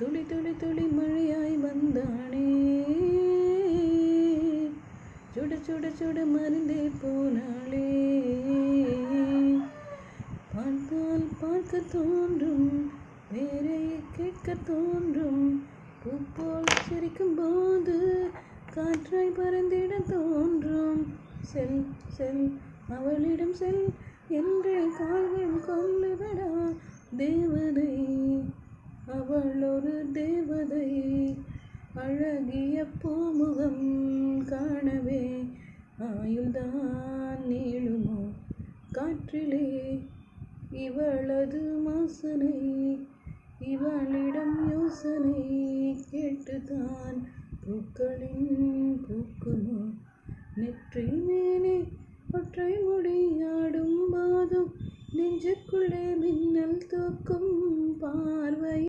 துளி துளி துளி மழையாய் வந்தானே, சுட சுட சுட மருந்தே போனாளே. பார்த்தால் பார்க்க தோன்றும், வேறையை கேட்க தோன்றும், பூ போல் சிரிக்கும் போது காற்றாய் பறந்திட தோன்றும். செல் செல் அவளிடம் செல் என்றே கால்கள் கொல்லுதடா. தேவதை அவள் ஒரு தேவதை, அழகிய பூமுகம் காணவே ஆயுள்தான் நீளுமோ காற்றிலே. இவளது வாசனை, இவளிடம் யோசனை கேட்டுதான் பூக்களின் பூக்குமோ. நெற்றி மேனே ஒற்றை முடியாடும் போதும் நெஞ்சுக்குள்ளே மின்னல் தூக்கும் பார்வை.